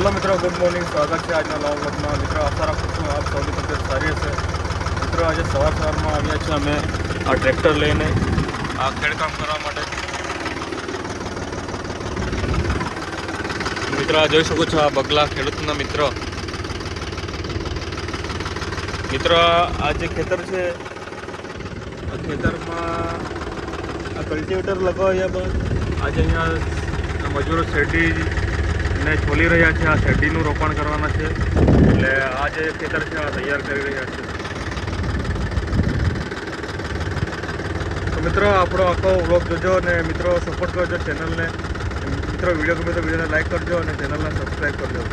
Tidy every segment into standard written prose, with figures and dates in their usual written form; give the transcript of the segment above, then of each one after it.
Hello मित्रों, good morning. स्वागत है आज नवा व्लॉगમાં। મિત્રો આશા રાખું છું આપ સૌની તબિયત સારી હશે। મિત્રો આજે સવારમાં આવ્યા છે અમે આ ટ્રેક્ટર લઈને આ ખેડકામ કરવા માટે। મિત્રો આ જોઈ શકો છો, આ બગલા ખેડૂતના મિત્રો આ જે ખેતર છે આ ખેતરમાં આ કલ્ટિવેટર લગાવ્યા બાદ આજે અહીંયા મજૂરો શેરડી ને છોલી રહ્યા છે। આ શેરડીનું રોપણ કરવાના છે, એટલે આ જે ખેતર છે આ તૈયાર કરી રહ્યા છે। તો મિત્રો આપણો આખો વ્લોગ જોજો અને મિત્રો સપોર્ટ કરજો ચેનલને। મિત્રો વિડીયો ગમે તો વિડીયોને લાઈક કરજો અને ચેનલને સબસ્ક્રાઈબ કરજો।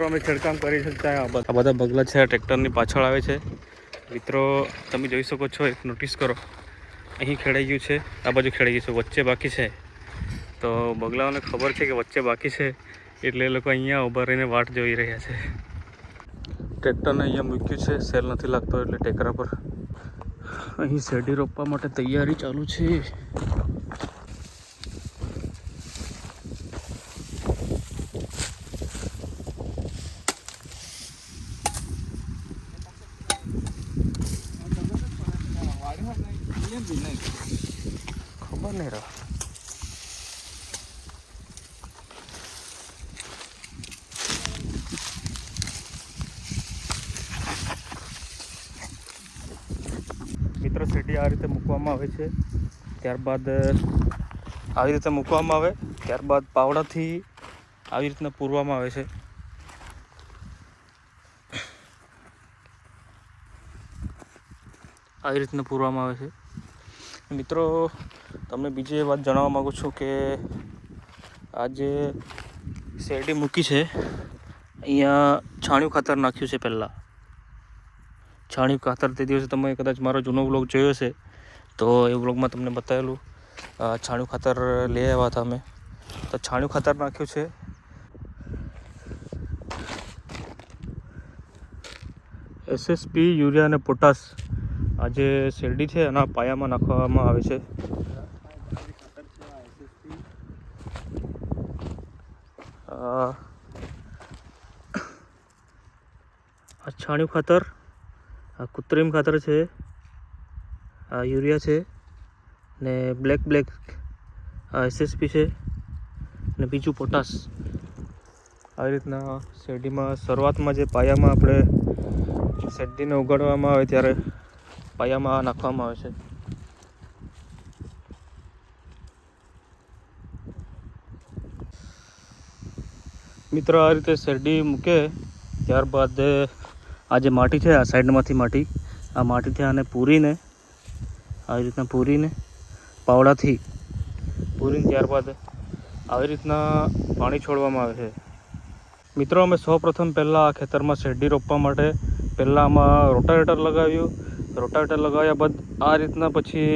અમે ખેડકામ કરી શકતા આ બધા બગલા છે ટ્રેક્ટરની પાછળ આવે છે। મિત્રો તમે જોઈ શકો છો, એક નોટિસ કરો, અહીં ખેડાઈ ગયું છે, આ બાજુ ખેડાઈ ગયું છે, વચ્ચે બાકી છે। તો બગલાઓને ખબર છે કે વચ્ચે બાકી છે, એટલે એ લોકો અહીંયા ઊભા રહીને વાટ જોઈ રહ્યા છે। ટ્રેક્ટરને અહીંયા મૂક્યું છે, સેલ નથી લાગતો એટલે ટેકરા પર અહીં શેરડી રોપવા માટે તૈયારી ચાલુ છે। खबर नहीं रहा। मित्रों શેરડી આ રીતે મૂકવામાં આવે છે, ત્યારબાદ આવી રીતે મૂકવામાં આવે, ત્યારબાદ પાવડાથી આવી રીતના પૂરવામાં આવે છે। આવી રીતના પૂરવામાં આવે છે। મિત્રો તમને બીજી એ વાત જણાવવા માગું છું કે આ જે શેરડી મૂકી છે અહીંયા છાણિયું ખાતર નાખ્યું છે। પહેલાં છાણિયું ખાતર તે દિવસે તમે કદાચ મારો જૂનો વ્લોગ જોયો હશે, તો એ વ્લોગમાં તમને બતાવેલું છાણિયું ખાતર લઈ આવ્યા હતા અમે, તો છાણિયું ખાતર નાખ્યું છે। એસએસપી, યુરિયા અને પોટાશ આ જે શેરડી છે એના પાયામાં નાખવામાં આવે છે। આ છાણિયું ખાતર, આ કૃત્રિમ ખાતર છે, આ યુરિયા છે ને બ્લેક આ એસએસપી છે ને બીજું પોટાશ। આવી રીતના શેરડીમાં શરૂઆતમાં જે પાયામાં આપણે શેરડીને ઉગાડવામાં આવે ત્યારે પાયામાં નાખવામાં આવે છે। મિત્રો આ રીતે શેરડી મૂકે ત્યારબાદ આ જે માટી છે, આ સાઈડમાંથી આ માટીથી આને પૂરીને આવી રીતના પાવડાથી પૂરીને ત્યારબાદ આવી રીતના પાણી છોડવામાં આવે છે। મિત્રો અમે સૌપ્રથમ પહેલાં આ ખેતરમાં શેરડી રોપવા માટે પહેલાં આમાં રોટાવેટર લગાવ્યું। રોટાવેટર લગાવ્યા બાદ આ રીતના પછી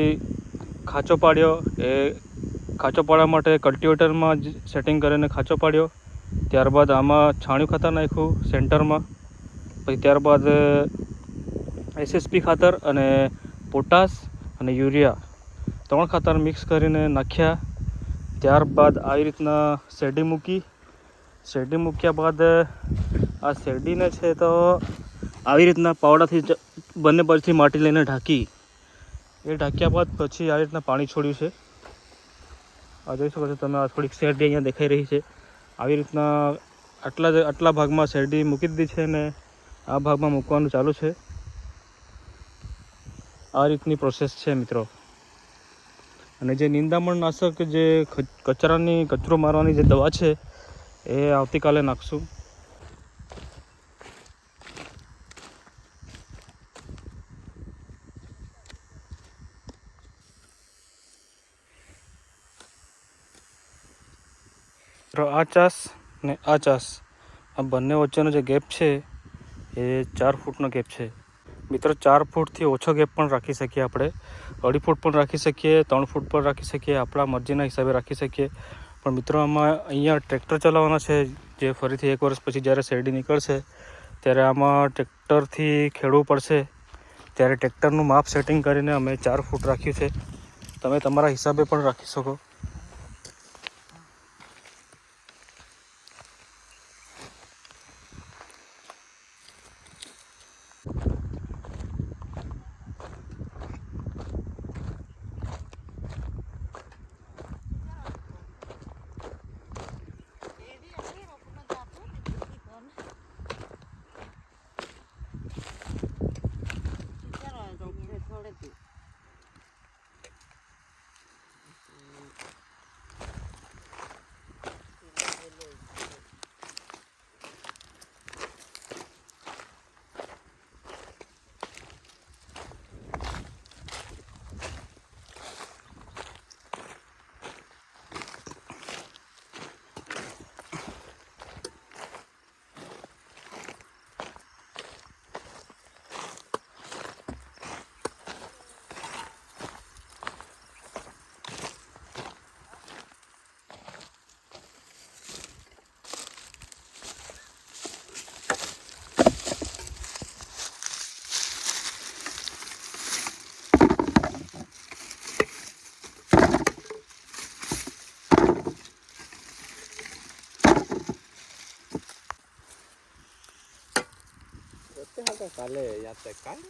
ખાંચો પાડ્યો। એ ખાંચો પાડવા માટે કલ્ટિવેટરમાં જ સેટિંગ કરીને ખાંચો પાડ્યો। ત્યારબાદ આમાં છાણિયું ખાતર નાખ્યું સેન્ટરમાં, પછી ત્યારબાદ એસએસપી ખાતર અને પોટાશ અને યુરિયા 3 ખાતર મિક્સ કરીને નાખ્યા। ત્યારબાદ આવી રીતના શેરડી મૂક્યા બાદ આ શેરડીને છે તો આવી રીતના પાવડાથી બંને બાજુથી માટી લઈને ઢાંક્યા બાદ પછી આવી રીતના પાણી છોડ્યું છે। આ જોઈ શકો છો તમે, આ થોડીક શેરડી અહીંયા દેખાઈ રહી છે। આવી રીતના આટલા ભાગમાં શેરડી મૂકી દીધી છે ને આ ભાગમાં મૂકવાનું ચાલુ છે। આ રીતની પ્રોસેસ છે મિત્રો। અને જે નિંદામણ નાશક, જે કચરો મારવાની જે દવા છે એ આવતીકાલે નાખશું। આ ચાસ ને આ ચાસ, આ બંને વચ્ચેનો જે ગેપ છે એ 4 ફૂટનો ગેપ છે મિત્રો. 4 ફૂટથી ઓછો ગેપ પણ રાખી શકીએ આપણે, 2.5 ફૂટ પણ રાખી શકીએ, 3 ફૂટ પણ રાખી શકીએ, આપણા મરજીના હિસાબે રાખી શકીએ. પણ મિત્રો આમાં અહીંયા ટ્રેક્ટર ચલાવવાના છે, જે ફરીથી 1 વર્ષ પછી જ્યારે શેરડી નીકળશે ત્યારે આમાં ટ્રેક્ટરથી ખેડવું પડશે. ત્યારે ટ્રેક્ટરનું માપ સેટિંગ કરીને અમે 4 ફૂટ રાખ્યું છે. તમે તમારા હિસાબે પણ રાખી શકો. કાલે યાદ થાય કાલે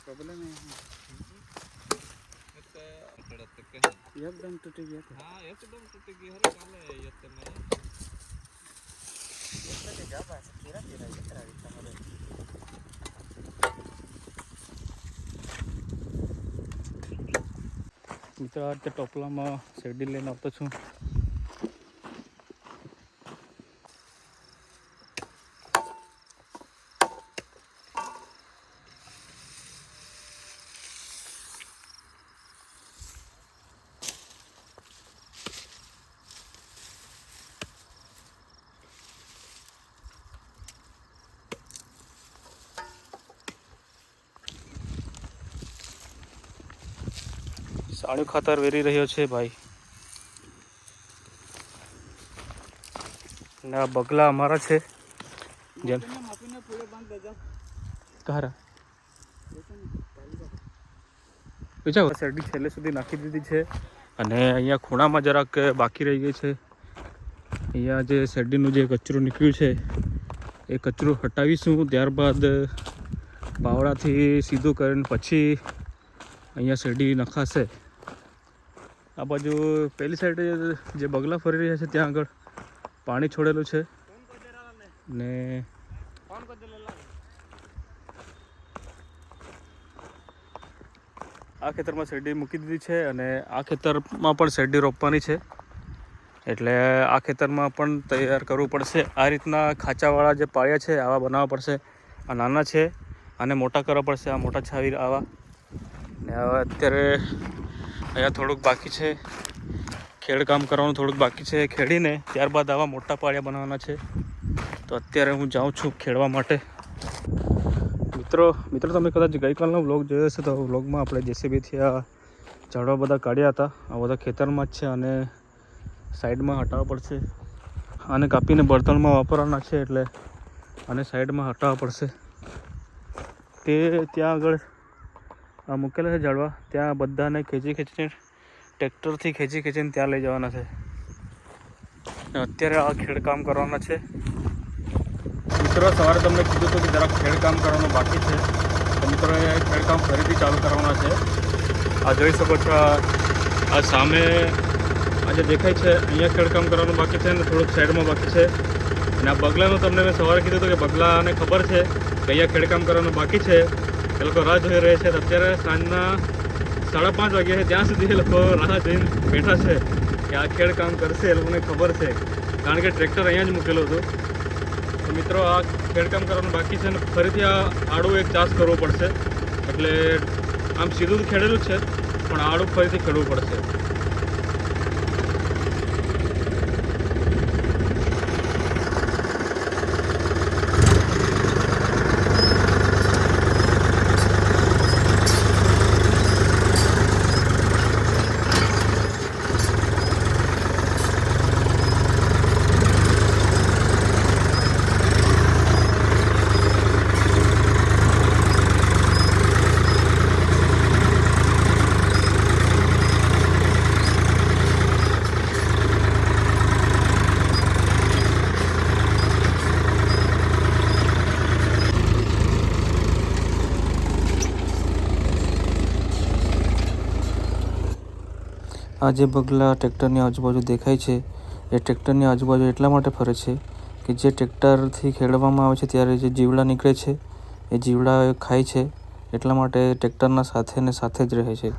प्रॉब्लम है एकदम टूट गया था. हाँ एकदम टूट गया है काले ये तो मैं ये तो क्या बात है तेरा तेरा ये तेरा हमारे મિત્રો આ રીતે ટોપલામાં શેરડી લઈને આવતો છું. સાણિયું ખાતર વેરી રહ્યો છે ભાઈ. ને આ બગલા અમારા છે. જેમ કારા બીજા શેરડી છેલ્લે સુધી નાખી દીધી છે. અને અહીંયા ખૂણામાં જરાક બાકી રહી ગઈ છે. અહીંયા જે શેરડીનું જે કચરું નીકળ્યું છે એ કચરું હટાવીશું. ત્યારબાદ પાવડાથી સીધું કરીને પછી અહીંયા શેરડી નખાશે. આ બાજુ પેલી સાઈડ જે બગલા ફરી રહ્યા છે ત્યાં આગળ પાણી છોડેલું છે. ને આ ખેતરમાં શેરડી મૂકી દીધી છે અને આ ખેતરમાં પણ શેરડી રોપવાની છે. એટલે આ ખેતરમાં પણ તૈયાર કરવું પડશે. આ રીતના ખાંચાવાળા જે પાળિયા છે આવા બનાવવા પડશે. આ નાના છે આને મોટા કરવા પડશે. આ મોટા છે આવી આવા. ને હવે અત્યારે અહીંયા થોડુંક બાકી છે, ખેડકામ કરવાનું થોડુંક બાકી છે. ખેડીને ત્યારબાદ આવા મોટા પાળિયા બનાવવાના છે. તો અત્યારે હું જાઉં છું ખેડવા માટે. મિત્રો તમે કદાચ ગઈકાલનો વ્લોગ જોયો હશે તો વ્લોગમાં આપણે જેસીબીથી આ ઝાડવા બધા કાઢ્યા હતા. આ બધા ખેતરમાં જ છે અને સાઈડમાં હટાવવા પડશે. આને કાપીને બળતણમાં વાપરવાના છે એટલે આને સાઈડમાં હટાવવા પડશે. તે ત્યાં આગળ આ મૂકેલા છે ઝાડવા, ત્યાં બધાને ખેંચીને ટ્રેક્ટરથી ખેંચીને ત્યાં લઈ જવાના છે. અત્યારે આ ખેડકામ કરવાના છે. મિત્રો સવારે તમને કીધું હતું કે જરાક ખેડકામ કરવાનું બાકી છે, તો મિત્રો એ ખેડકામ ફરીથી ચાલુ કરવાના છે. આ જોઈ શકો છો, આ સામે આ જે દેખાય છે અહીંયા ખેડકામ કરવાનું બાકી છે અને થોડુંક સાઈડમાં બાકી છે. અને આ બગલાનું તમને મેં સવારે કીધું હતું કે બગલાને ખબર છે કે અહીંયા ખેડકામ કરવાનું બાકી છે. એ લોકો રાહ જોઈ રહ્યા છે. અત્યારે સાંજના 5:30 વાગ્યા છે, ત્યાં સુધી એ લોકો રાહ જોઈને બેઠા છે કે આ ખેડકામ કરશે. એ લોકોને ખબર છે કારણ કે ટ્રેક્ટર અહીંયા જ મૂકેલું હતું. તો મિત્રો આ ખેડકામ કરવાનું બાકી છે અને ફરીથી આ આડું એક ચાસ કરવો પડશે. એટલે આમ સીધું તો ખેડેલું જ છે પણ આડું ફરીથી ખેડવું પડશે. આ જે બગલા ટ્રેક્ટરની આજુબાજુ દેખાય છે એ ટ્રેક્ટરની આજુબાજુ એટલા માટે ફરે છે કે જે ટ્રેક્ટરથી ખેડવામાં આવે છે ત્યારે જે જીવડા નીકળે છે એ જીવડા ખાય છે, એટલા માટે ટ્રેક્ટરના સાથે ને સાથે જ રહે છે.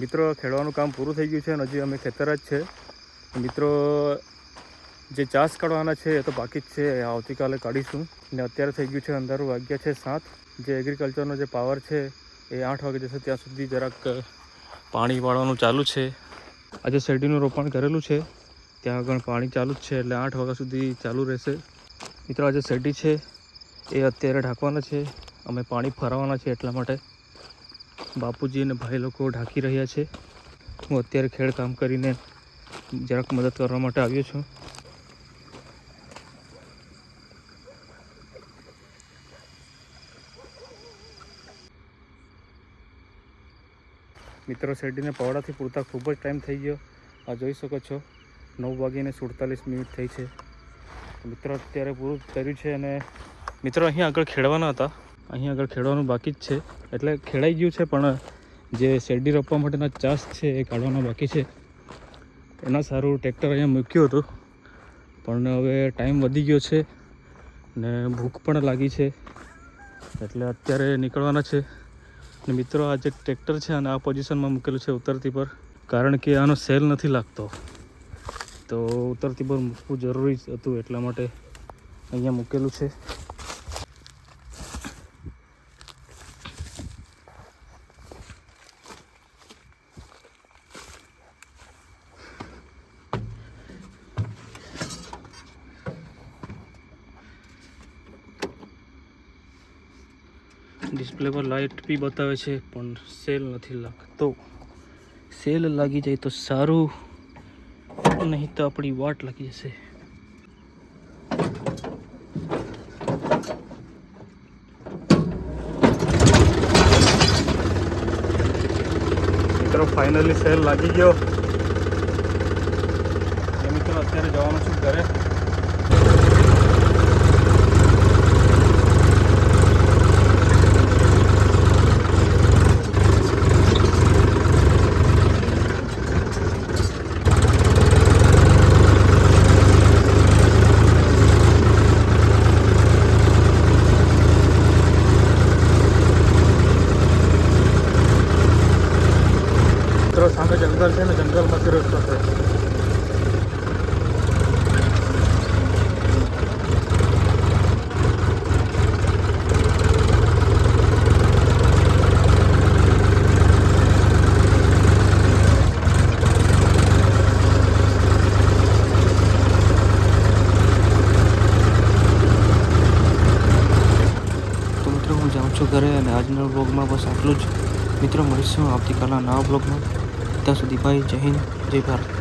મિત્રો ખેડવાનું કામ પૂરું થઈ ગયું છે અને હજી અમે ખેતર જ છે. મિત્રો જે ચાસ કાઢવાના છે એ તો બાકી જ છે, એ આવતીકાલે કાઢીશું. ને અત્યારે થઈ ગયું છે અંધારું, વાગ્યા છે 7. જે એગ્રીકલ્ચરનો જે પાવર છે એ 8 વાગે જશે, ત્યાં સુધી જરાક પાણી વાળવાનું ચાલુ છે. આજે શેરડીનું રોપણ કરેલું છે, ત્યાં આગળ પાણી ચાલુ જ છે, એટલે 8 વાગ્યા સુધી ચાલુ રહેશે. મિત્રો આજે શેરડી છે એ અત્યારે ઢાંકવાના છે, અમે પાણી ફરાવવાના છે, એટલા માટે બાપુજી અને ભાઈ લોકો ઢાંકી રહ્યા છે. હું અત્યારે ખેડ કામ કરીને જરાક મદદ કરવા માટે આવ્યો છું. મિત્રો શેરડીને પવડાથી પૂરતા ખૂબ જ ટાઈમ થઈ ગયો. આ જોઈ શકો છો 9:47 થઈ છે. મિત્રો અત્યારે પૂરું કર્યું છે અને મિત્રો અહીંયા આગળ ખેડવાના હતા, અહીં આગળ ખેડવાનું બાકી જ છે, એટલે ખેડાઈ ગયું છે, પણ જે શેરડી રોપવા માટેના ચાસ છે એ કાઢવાના બાકી છે. એના સારું ટ્રેક્ટર અહીંયા મૂક્યું હતું, પણ હવે ટાઈમ વધી ગયો છે ને ભૂખ પણ લાગી છે, એટલે અત્યારે નીકળવાના છે. ને મિત્રો આ જે ટ્રેક્ટર છે અને આ પોઝિશનમાં મૂકેલું છે ઉતરતી પર, કારણ કે આનો સેલ નથી લાગતો, તો ઉતરતી પર મૂકવું જરૂરી હતું, એટલા માટે અહીંયા મૂકેલું છે. ડિસ્પ્લે પર લાઇટ બી બતાવે છે, પણ સેલ નથી લાગતો. સેલ લાગી જાય તો સારું, નહીં તો આપણી વાટ લાગી જશે. મિત્રો ફાઇનલી સેલ લાગી ગયો. મિત્રો અત્યારે જવાનું છું ઘરે. સામે જંગલ છે ને, જંગલમાંથી રસ્તો છે. તો મિત્રો હું જાઉં છું ઘરે, અને આજના બ્લોગમાં બસ આટલું જ. મિત્રો મળીશું આવતીકાલના નવા બ્લોગમાં. ત્યાં સુધી ભાઈ, જય હિન્દ, જય ભારત.